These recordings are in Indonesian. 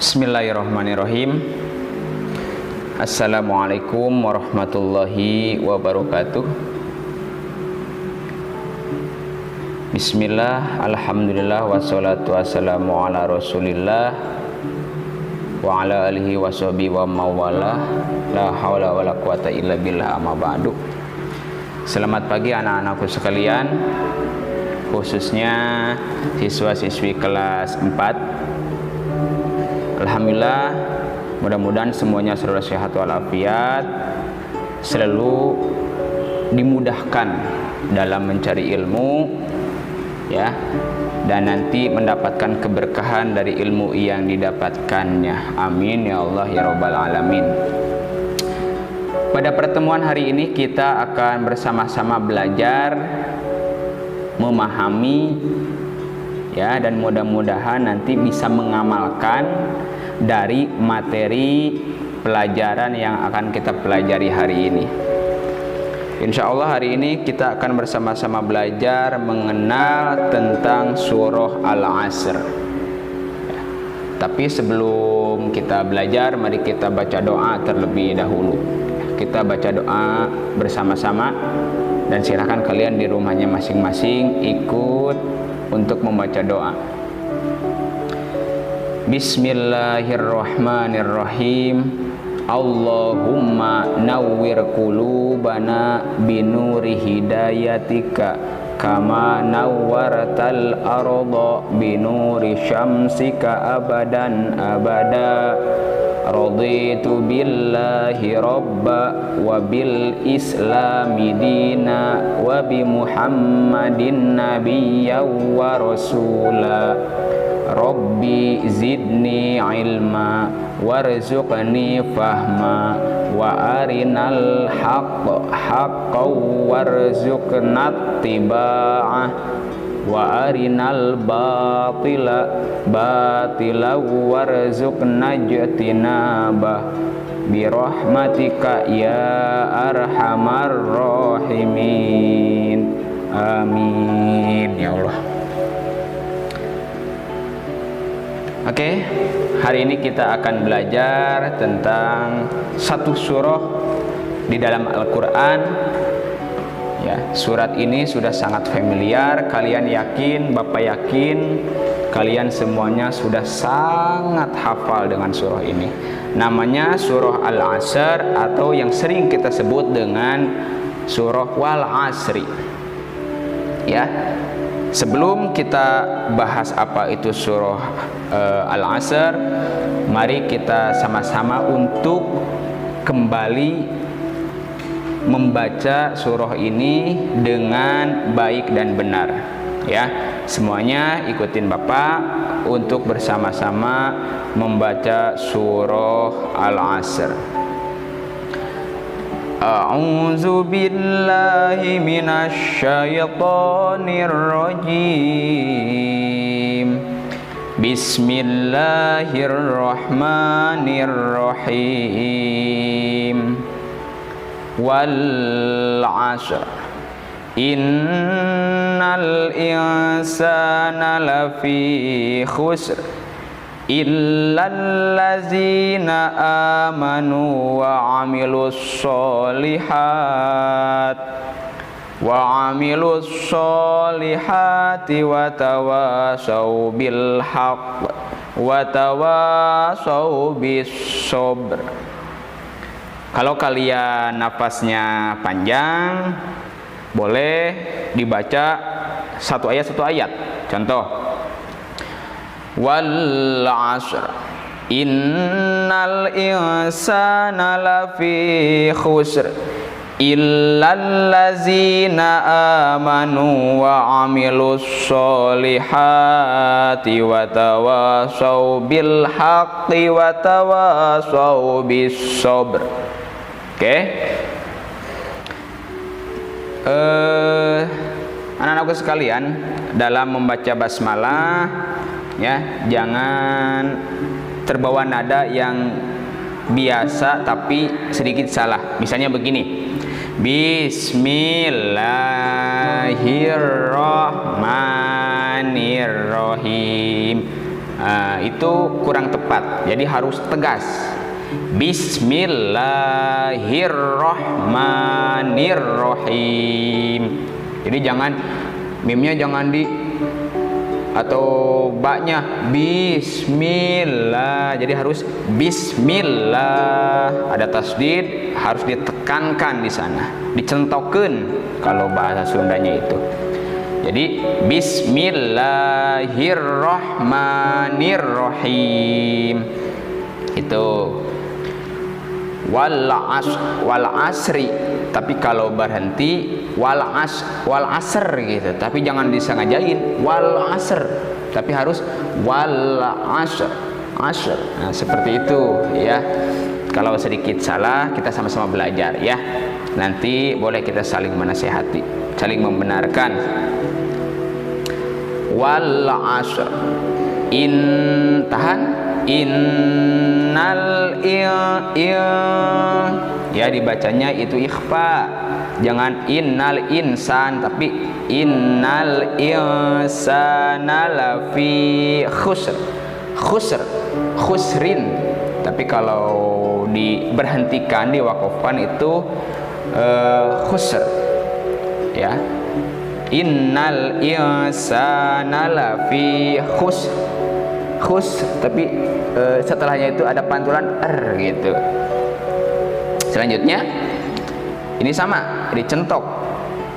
Bismillahirrahmanirrahim. Assalamualaikum warahmatullahi wabarakatuh. Bismillah, alhamdulillah, wassalatu wassalamu ala rasulillah wa ala alihi wa sahbihi wa mawala. La hawla wa la quwata illa billah, amma ba'du. Selamat pagi anak-anakku sekalian, khususnya siswa-siswi kelas 4. Alhamdulillah, mudah-mudahan semuanya selalu sehat walafiat, selalu dimudahkan dalam mencari ilmu, ya, dan nanti mendapatkan keberkahan dari ilmu yang didapatkannya. Amin ya Allah ya Rabbal alamin. Pada pertemuan hari ini kita akan bersama-sama belajar, memahami, ya, dan mudah-mudahan nanti bisa mengamalkan dari materi pelajaran yang akan kita pelajari hari ini. Insya Allah hari ini kita akan bersama-sama belajar mengenal tentang surah Al-Asr, ya. Tapi sebelum kita belajar, mari kita baca doa terlebih dahulu. Kita baca doa bersama-sama, dan silakan kalian di rumahnya masing-masing ikut untuk membaca doa. Bismillahirrahmanirrahim. Allahumma nawwir qulubana binuri hidayatika kama nawwartal arda binuri syamsika abadan abada. Raditu billahi rabba wa bil islami dina wa bi muhammadin nabiyya wa rasula. Rabbi zidni ilma warzuqni fahma wa arinal haqqa haqqan warzuqna ittiba'ah wa arinal batila batila warzuqna ijtinabah birahmatika ya arhamar rahimin. Amin ya Allah. Oke, hari ini kita akan belajar tentang satu surah di dalam Al-Quran. Ya, surat ini sudah sangat familiar. Kalian yakin, Bapak yakin, kalian semuanya sudah sangat hafal dengan surah ini. Namanya surah Al-Asr, atau yang sering kita sebut dengan surah Wal Asri. Ya, sebelum kita bahas apa itu surah Al-Asr, mari kita sama-sama untuk kembali membaca surah ini dengan baik dan benar, ya. Semuanya ikutin Bapak untuk bersama-sama membaca surah Al-Asr. A'udzu billahi minasy syaithanir rajim. Bismillahirrahmanirrahim. Wal 'ashr innal insana lafi khusr illal ladzina amanu wa 'amilus solihati wa tawasau bil haqq wa tawasau bis sabr. Kalau kalian nafasnya panjang, boleh dibaca satu ayat. Contoh, wal 'ashr innal insana lafi khusr illal ladzina amanu wa 'amilus solihati wa tawasau bil haqqi wa tawasau bis sabr. Oke. Anak-anakku sekalian, dalam membaca basmalah, ya, jangan terbawa nada yang biasa tapi sedikit salah. Misalnya begini, Bismillahirrahmanirrahim. itu kurang tepat. Jadi harus tegas. Bismillahirrahmanirrahim. Jadi jangan mimnya jangan di atau baknya bismillah. Jadi harus bismillah. Ada tasdid, harus ditekankan di sana, dicentokkan kalau bahasa Sundanya itu. Jadi bismillahirrahmanirrahim. Itu wal asri. Tapi kalau berhenti wal asr gitu, tapi jangan disengajain wal asr, tapi harus wal asr. Nah, seperti itu ya. Kalau sedikit salah kita sama-sama belajar ya. Nanti boleh kita saling menasihati, saling membenarkan. Wal asr. Innal ya dibacanya itu ikhfa. Jangan innal insan, tapi innal insana lafi khusrin. Tapi kalau diberhentikan, diwakafkan itu khusr ya. Innal insana lafi khusr, tapi setelahnya itu ada pantulan gitu. Selanjutnya ini sama, dicentok.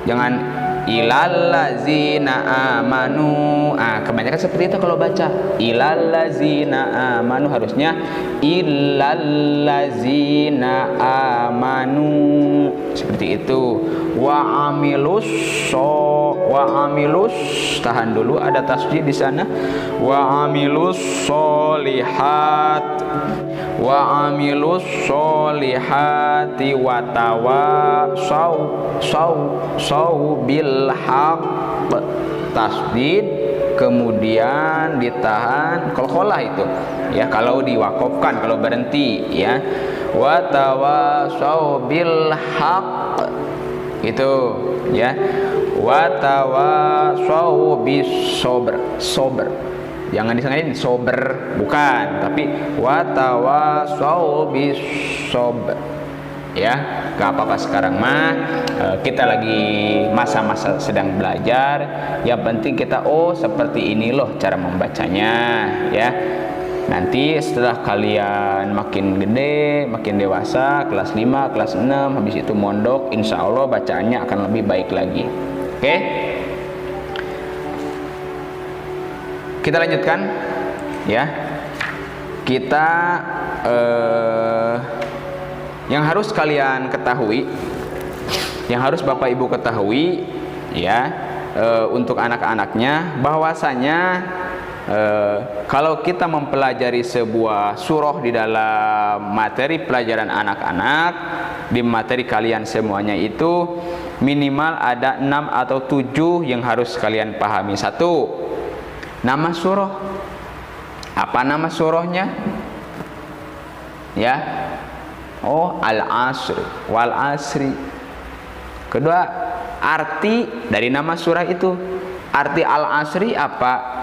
Jangan ilallazina amanu. Kebanyakan seperti itu kalau baca. Ilallazina amanu, harusnya illallazina amanu. Seperti itu. Wa amilus tahan dulu, ada tasdid di sana. Wa amilus solihati wa tawasau bil haqq. Tasdid kemudian ditahan qalqalah itu ya, kalau diwakafkan, kalau berhenti ya. Wa tawasau bil haqq itu ya. Wa tawasau bis sabr. Jangan disengajain sober, bukan, tapi wa tawasau bis sabr ya. Gak apa-apa sekarang mah kita lagi masa-masa sedang belajar. Yang penting kita seperti ini loh cara membacanya ya. Nanti setelah kalian makin gede, makin dewasa, kelas 5, kelas 6, habis itu mondok, insya Allah bacaannya akan lebih baik lagi. Oke? Kita lanjutkan ya. Kita yang harus kalian ketahui, yang harus Bapak Ibu ketahui ya, untuk anak-anaknya, bahwasanya kalau kita mempelajari sebuah surah di dalam materi pelajaran anak-anak, di materi kalian semuanya itu minimal ada 6 atau 7 yang harus kalian pahami. 1, nama surah. Apa nama surahnya? Ya. Al-Asr, wal asri. Kedua, arti dari nama surah itu. Arti Al-Asri apa?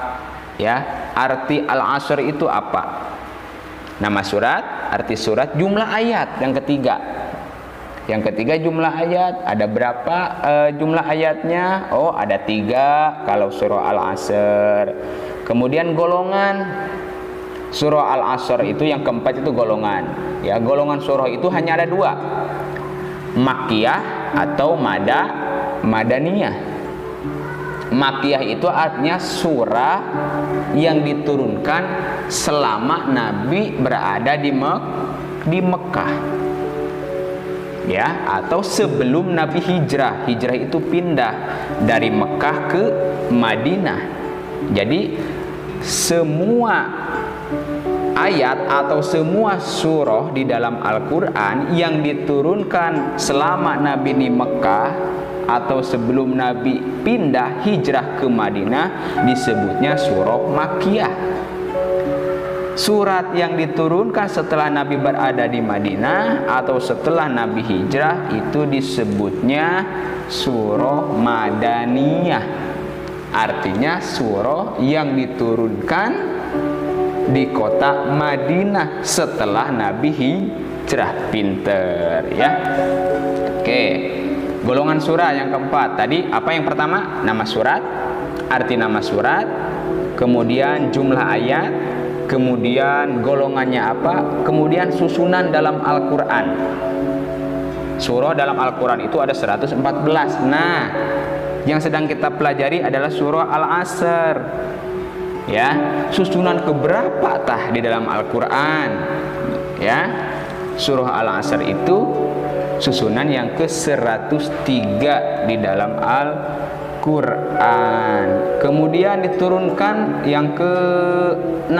Ya, arti Al-Asr itu apa? Nama surat, arti surat, jumlah ayat. Yang ketiga jumlah ayat. Ada berapa jumlah ayatnya? Ada 3 kalau surah Al-Asr. Kemudian golongan surah Al-Asr itu, yang keempat itu golongan. Ya, golongan surah itu hanya ada 2. Makkiyah atau madaniyah. Makkiyah itu artinya surah yang diturunkan selama Nabi berada di Mekah. Ya, atau sebelum Nabi hijrah. Hijrah itu pindah dari Mekah ke Madinah. Jadi semua ayat atau semua surah di dalam Al-Quran yang diturunkan selama Nabi di Mekah atau sebelum Nabi pindah hijrah ke Madinah disebutnya surah Makkiyah. Surat yang diturunkan setelah Nabi berada di Madinah atau setelah Nabi hijrah itu disebutnya surah Madaniyah. Artinya surah yang diturunkan di kota Madinah setelah Nabi hijrah. Pinter ya. Oke, golongan surah yang keempat tadi apa yang pertama? Nama surat, arti nama surat, kemudian jumlah ayat, kemudian golongannya apa, kemudian susunan dalam Al-Quran. Surah dalam Al-Quran itu ada 114. Nah, yang sedang kita pelajari adalah surah Al-Asr. Ya, susunan keberapa tah di dalam Al-Quran? Ya, surah Al-Asr itu susunan yang ke-103 di dalam Al-Quran. Kemudian diturunkan yang ke-6.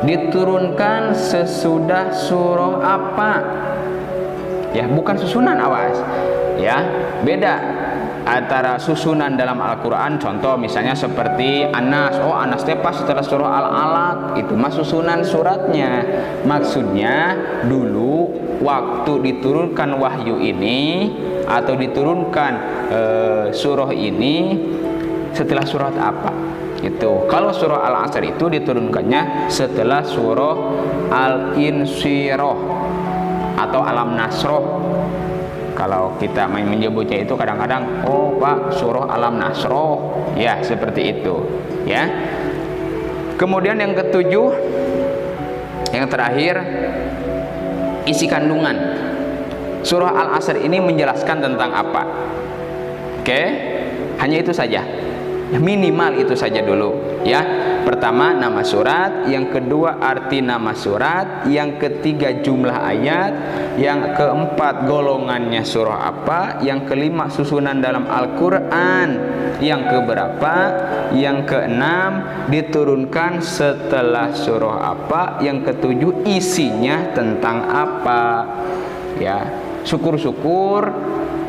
Diturunkan sesudah surah apa? Ya, bukan susunan, awas. Ya, beda antara susunan dalam Al-Quran. Contoh misalnya seperti Anas. Oh, Anas tepas setelah surah Al-Alaq. Itu mah susunan suratnya. Maksudnya dulu waktu diturunkan wahyu ini atau diturunkan surah ini setelah surat apa? Itu. Kalau surah Al-Asr itu diturunkannya setelah surah Al-Insyirah atau Alam Nasroh. Kalau kita menyebutnya itu kadang-kadang, oh Pak, surah Alam Nasroh. Ya, seperti itu. Ya. Kemudian yang ketujuh, yang terakhir, isi kandungan. Surah Al-Asr ini menjelaskan tentang apa? Oke, hanya itu saja. Minimal itu saja dulu. Ya. Pertama, nama surat, yang kedua arti nama surat, yang ketiga jumlah ayat, yang keempat golongannya surah apa, yang kelima susunan dalam Al-Quran, yang keberapa, yang keenam diturunkan setelah surah apa, yang ketujuh isinya tentang apa. Ya, syukur-syukur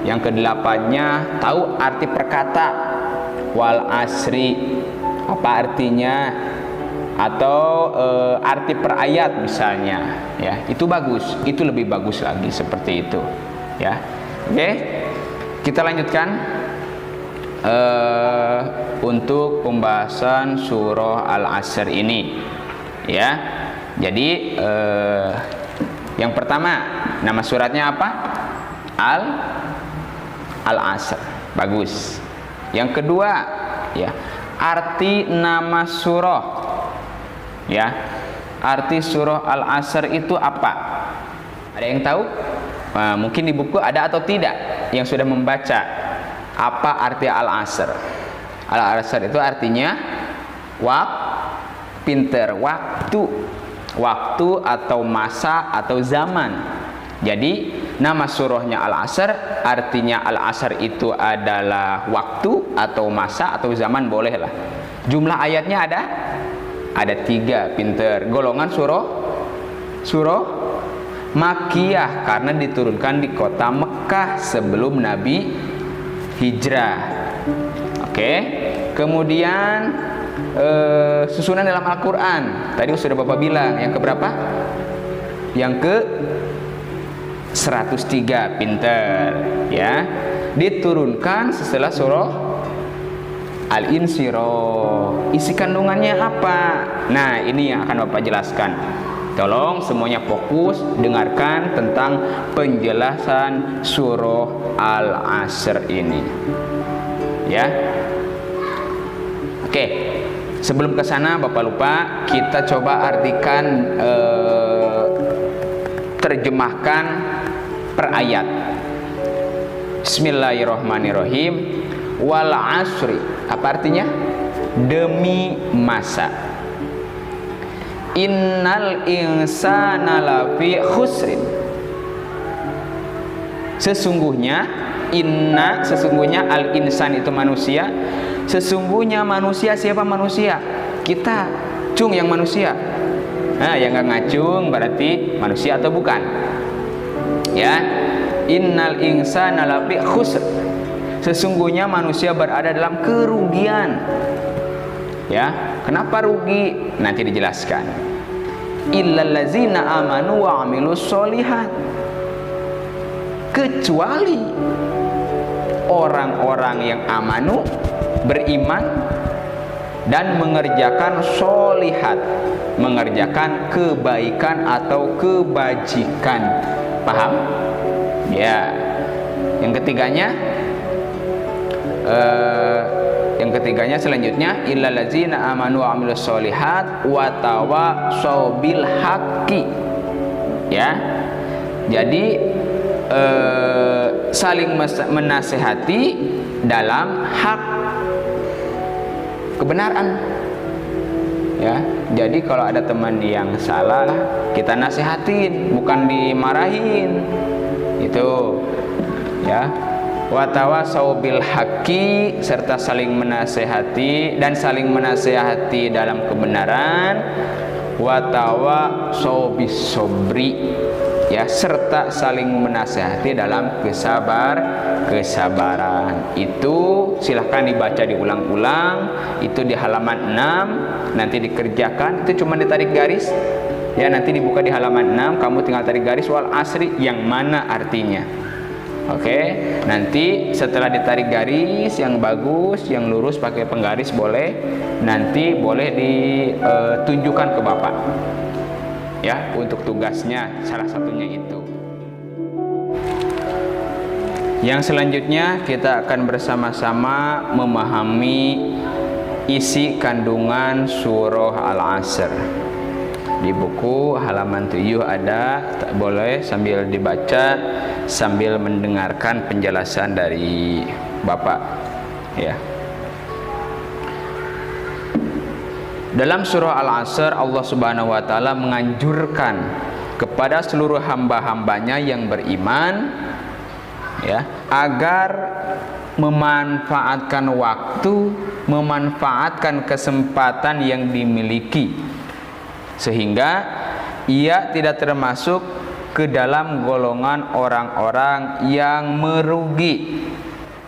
yang kedelapannya tahu arti perkata wal asri, apa artinya, atau arti per ayat misalnya. Ya, itu bagus, itu lebih bagus lagi seperti itu. Ya, oke, kita lanjutkan untuk pembahasan surah Al-Asr ini. Ya, jadi yang pertama nama suratnya apa? Al-Asr, bagus. Yang kedua, ya, arti nama surah. Ya, arti surah Al-Asr itu apa? Ada yang tahu? Mungkin di buku ada atau tidak yang sudah membaca apa arti Al-Asr? Al-Asr itu artinya pinter, waktu atau masa atau zaman. Jadi nama surahnya Al-Asr, artinya Al-Asr itu adalah waktu atau masa atau zaman, boleh lah. Jumlah ayatnya ada 3, pinter. Golongan surah Makkiyah karena diturunkan di kota Mekah sebelum Nabi hijrah. Oke. Kemudian susunan dalam Al-Quran tadi sudah Bapak bilang, yang keberapa? Yang ke 103, pinter. Ya, diturunkan setelah surah Al-Insyirah. Isi kandungannya apa? Nah, ini yang akan Bapak jelaskan. Tolong semuanya fokus dengarkan tentang penjelasan surah Al-Asr ini. Ya. Oke. Sebelum ke sana Bapak lupa, kita coba artikan terjemahkan per ayat. Bismillahirrahmanirrahim. Wal asri, apa artinya? Demi masa. Innal insana lafi khusrin. Sesungguhnya al insan itu manusia. Sesungguhnya manusia, siapa manusia? Kita, cung, yang manusia. Nah, yang nggak ngacung berarti manusia atau bukan? Ya, innal insana lafi khusr. Sesungguhnya manusia berada dalam kerugian. Ya, kenapa rugi? Nanti dijelaskan. Illal ladzina amanu wa amilus sholihat. Kecuali orang-orang yang amanu, beriman, dan mengerjakan sholihat, mengerjakan kebaikan atau kebajikan. Paham? Ya. Yang ketiganya selanjutnya illal ladzina amanu wa amilus sholihat wa tawassaw bil haqqi. Ya. Jadi saling menasehati dalam hak kebenaran. Ya, jadi kalau ada teman yang salah, kita nasihatin, bukan dimarahin. Itu ya. Wa tawassaw bil haqqi, serta saling menasehati dan saling menasehati dalam kebenaran. Wa tawassaw bis sabri, ya, serta saling menasehati dalam kesabaran. Itu silahkan dibaca diulang-ulang. Itu di halaman 6, nanti dikerjakan. Itu cuma ditarik garis, ya, nanti dibuka di halaman 6, kamu tinggal tarik garis wal asri yang mana artinya. Oke, nanti setelah ditarik garis yang bagus, yang lurus pakai penggaris boleh, nanti boleh ditunjukkan ke Bapak, ya, untuk tugasnya salah satunya itu. Yang selanjutnya kita akan bersama-sama memahami isi kandungan surah Al-Asr. Di buku halaman 7 ada, boleh sambil dibaca sambil mendengarkan penjelasan dari Bapak, ya. Dalam surah Al-Asr Allah Subhanahu wa taala menganjurkan kepada seluruh hamba-hambanya yang beriman, ya, agar memanfaatkan waktu, memanfaatkan kesempatan yang dimiliki, sehingga ia tidak termasuk ke dalam golongan orang-orang yang merugi.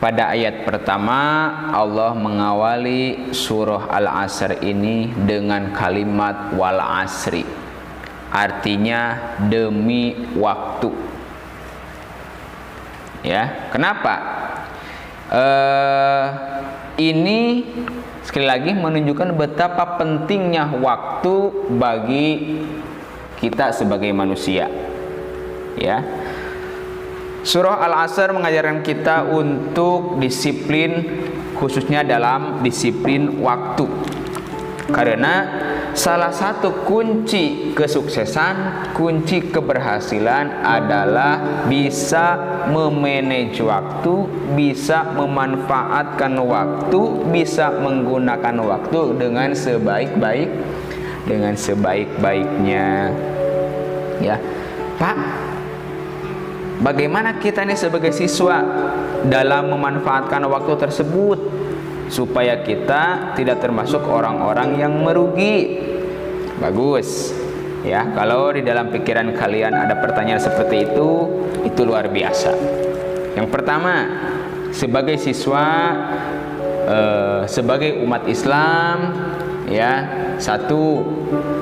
Pada ayat pertama Allah mengawali surah Al-Asr ini dengan kalimat wal asri, artinya demi waktu. Ya, kenapa? Ini sekali lagi menunjukkan betapa pentingnya waktu bagi kita sebagai manusia. Ya. Surah Al-Asr mengajarkan kita untuk disiplin, khususnya dalam disiplin waktu. Karena salah satu kunci kesuksesan, kunci keberhasilan adalah bisa memanage waktu, bisa memanfaatkan waktu, bisa menggunakan waktu dengan sebaik-baiknya. Ya, Pak, bagaimana kita ini sebagai siswa dalam memanfaatkan waktu tersebut supaya kita tidak termasuk orang-orang yang merugi? Bagus. Ya, kalau di dalam pikiran kalian ada pertanyaan seperti itu luar biasa. Yang pertama, sebagai siswa, sebagai umat Islam, ya, satu,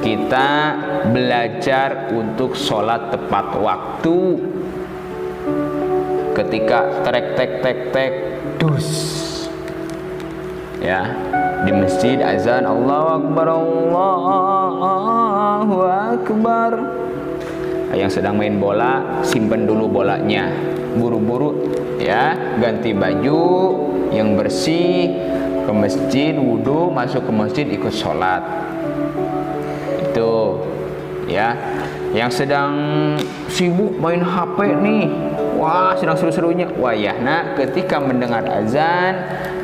kita belajar untuk sholat tepat waktu. Ketika tek dus, ya, di masjid azan Allahu Akbar, Allahu Akbar. Yang sedang main bola, simpen dulu bolanya, buru-buru, ya, ganti baju yang bersih, ke masjid, wudhu, masuk ke masjid, ikut sholat. Itu, ya. Yang sedang sibuk main HP nih, wah, sedang seru-serunya, wayahna ketika mendengar azan,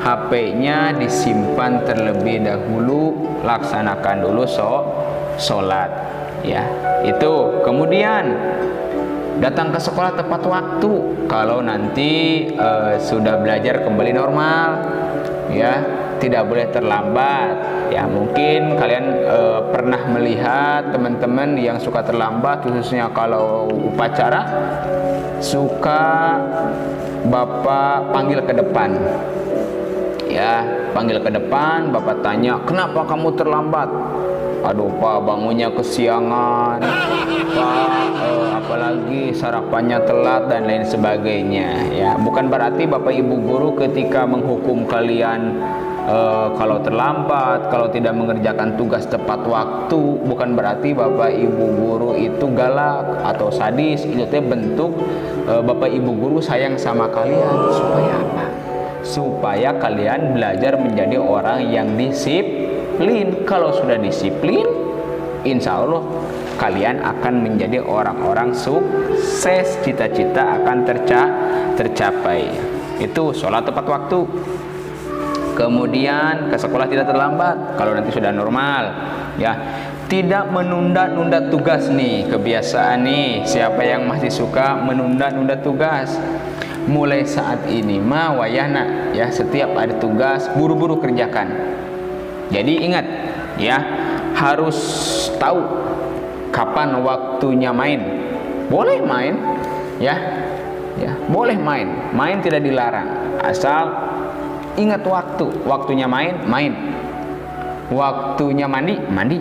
HP-nya disimpan terlebih dahulu, laksanakan dulu sholat, ya. Itu. Kemudian datang ke sekolah tepat waktu. Kalau nanti sudah belajar kembali normal, ya, tidak boleh terlambat. Ya, mungkin kalian pernah melihat teman-teman yang suka terlambat, khususnya kalau upacara, suka Bapak panggil ke depan. Ya, panggil ke depan, Bapak tanya, "Kenapa kamu terlambat?" "Aduh, Pak, bangunnya kesiangan, Pak, apalagi sarapannya telat," dan lain sebagainya. Ya, bukan berarti Bapak Ibu guru ketika menghukum kalian kalau terlambat, kalau tidak mengerjakan tugas tepat waktu, bukan berarti Bapak Ibu guru itu galak atau sadis. Itu teh bentuk Bapak Ibu guru sayang sama kalian. Supaya apa? Supaya kalian belajar menjadi orang yang disiplin. Kalau sudah disiplin, insya Allah kalian akan menjadi orang-orang sukses. Cita-cita akan tercapai. Itu sholat tepat waktu. Kemudian ke sekolah tidak terlambat kalau nanti sudah normal, ya. Tidak menunda-nunda tugas nih, kebiasaan nih. Siapa yang masih suka menunda-nunda tugas? Mulai saat ini mah wayahna, ya, setiap ada tugas buru-buru kerjakan. Jadi ingat, ya, harus tahu kapan waktunya main. Boleh main, ya, boleh main. Main tidak dilarang, asal ingat waktunya main, waktunya mandi,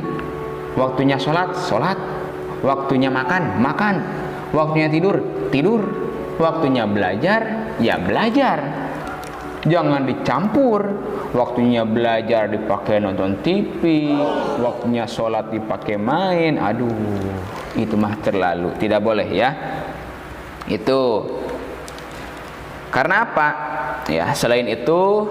waktunya sholat, waktunya makan, waktunya tidur, waktunya belajar, ya belajar. Jangan dicampur. Waktunya belajar dipakai nonton TV, waktunya sholat dipakai main. Aduh, itu mah terlalu, tidak boleh, ya. Itu karena apa? Ya, selain itu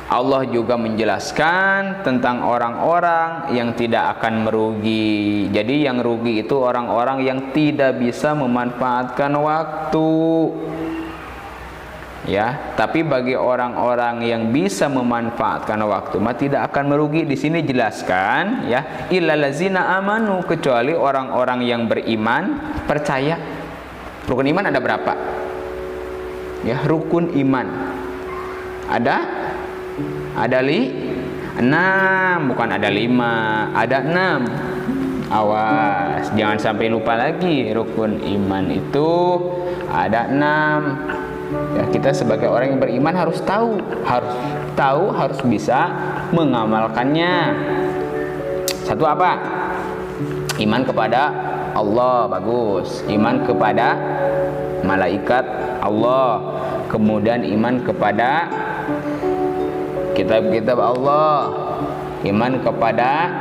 Allah juga menjelaskan tentang orang-orang yang tidak akan merugi. Jadi yang rugi itu orang-orang yang tidak bisa memanfaatkan waktu. Ya, tapi bagi orang-orang yang bisa memanfaatkan waktu mah tidak akan merugi. Di sini jelaskan, ya, illal ladzina amanu, kecuali orang-orang yang beriman, percaya. Rukun iman ada berapa? Ya, rukun iman ada 6, bukan ada 5, ada 6. Awas, jangan sampai lupa lagi. Rukun iman itu ada 6. Ya, kita sebagai orang yang beriman harus tahu, harus bisa mengamalkannya. Satu apa? Iman kepada Allah, bagus. Iman kepada malaikat Allah. Kemudian iman kepada kitab-kitab Allah, iman kepada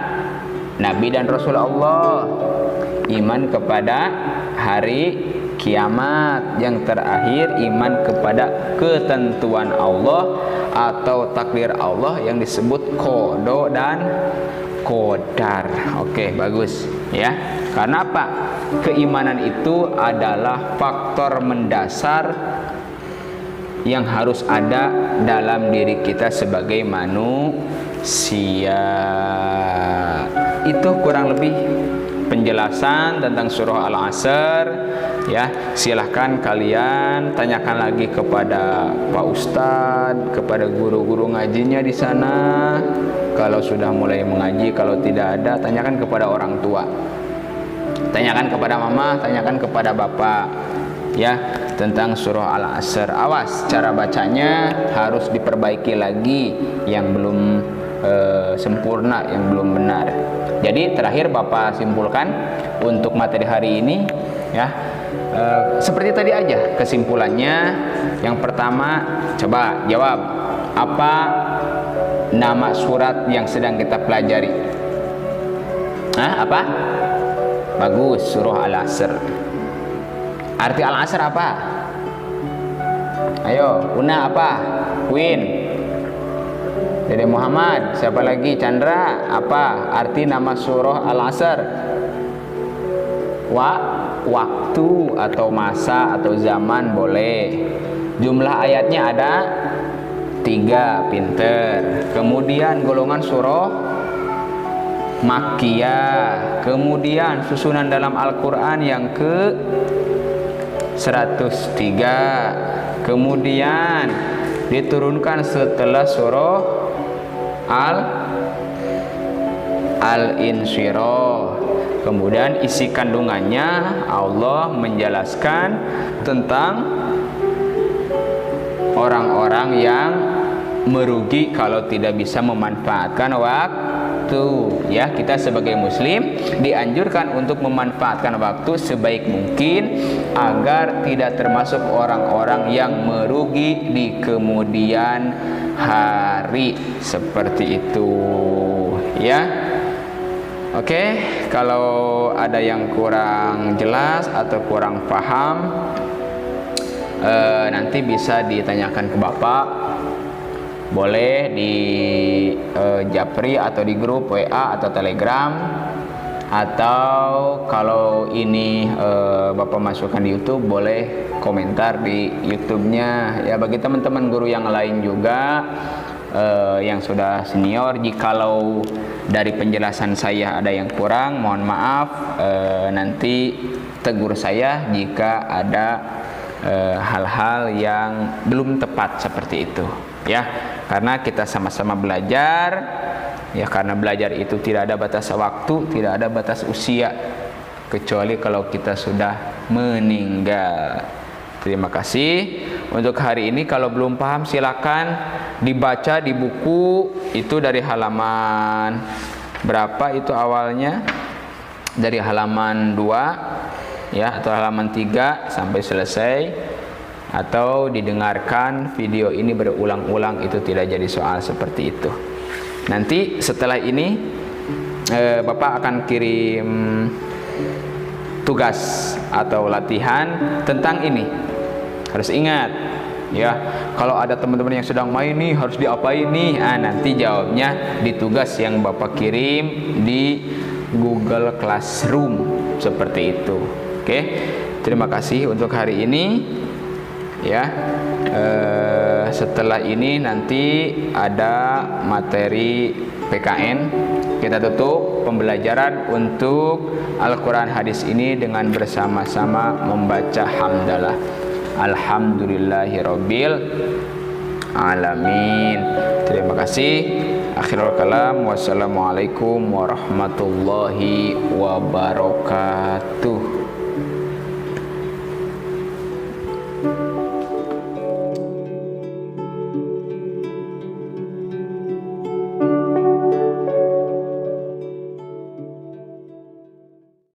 Nabi dan Rasul Allah, iman kepada hari kiamat, yang terakhir iman kepada ketentuan Allah atau takdir Allah yang disebut qada dan qadar. Oke, bagus, ya. Karena apa? Keimanan itu adalah faktor mendasar yang harus ada dalam diri kita sebagai manusia. Itu kurang lebih penjelasan tentang surah Al-Asr, ya. Silahkan kalian tanyakan lagi kepada Pak Ustadz, kepada guru-guru ngajinya di sana. Kalau sudah mulai mengaji, kalau tidak ada, tanyakan kepada orang tua, tanyakan kepada mama, tanyakan kepada bapak, ya, tentang surah Al-Asr. Awas, cara bacanya harus diperbaiki lagi yang belum sempurna, yang belum benar. Jadi terakhir Bapak simpulkan untuk materi hari ini, ya, seperti tadi aja kesimpulannya. Yang pertama, coba jawab, apa nama surat yang sedang kita pelajari? Apa? Bagus, surah Al-Asr. Arti Al-Asr apa? Ayo, Una apa? Queen, Dede Muhammad, siapa lagi? Chandra, apa arti nama surah Al-Asr? Waktu atau masa atau zaman boleh. Jumlah ayatnya ada 3, pinter. Kemudian golongan surah Makkiyah. Kemudian susunan dalam Al-Quran yang ke 103. Kemudian diturunkan setelah surah Al-Insyirah. Kemudian isi kandungannya Allah menjelaskan tentang orang-orang yang merugi kalau tidak bisa memanfaatkan waktu. Ya, kita sebagai muslim dianjurkan untuk memanfaatkan waktu sebaik mungkin agar tidak termasuk orang-orang yang merugi di kemudian hari. Seperti itu, ya. Oke, kalau ada yang kurang jelas atau kurang paham, nanti bisa ditanyakan ke Bapak. Boleh di Japri atau di grup WA atau Telegram, atau kalau ini Bapak masukkan di YouTube, boleh komentar di YouTube-nya. Ya, bagi teman-teman guru yang lain juga yang sudah senior, jikalau dari penjelasan saya ada yang kurang, mohon maaf, nanti tegur saya jika ada hal-hal yang belum tepat seperti itu, ya. Karena kita sama-sama belajar, ya, karena belajar itu tidak ada batas waktu, tidak ada batas usia, kecuali kalau kita sudah meninggal. Terima kasih. Untuk hari ini kalau belum paham silakan dibaca di buku itu dari halaman berapa itu awalnya, dari halaman 2 ya, atau halaman 3 sampai selesai, atau didengarkan video ini berulang-ulang, itu tidak jadi soal seperti itu. Nanti setelah ini Bapak akan kirim tugas atau latihan tentang ini. Harus ingat, ya, kalau ada teman-teman yang sedang main nih, harus diapain nih? Nanti jawabnya di tugas yang Bapak kirim di Google Classroom, seperti itu. Oke, terima kasih untuk hari ini, ya. Setelah ini nanti ada materi PKN. Kita tutup pembelajaran untuk Al-Quran hadis ini dengan bersama-sama membaca hamdalah. Alhamdulillahirabbil alamin. Terima kasih. Akhirul kalam, wassalamualaikum warahmatullahi wabarakatuh.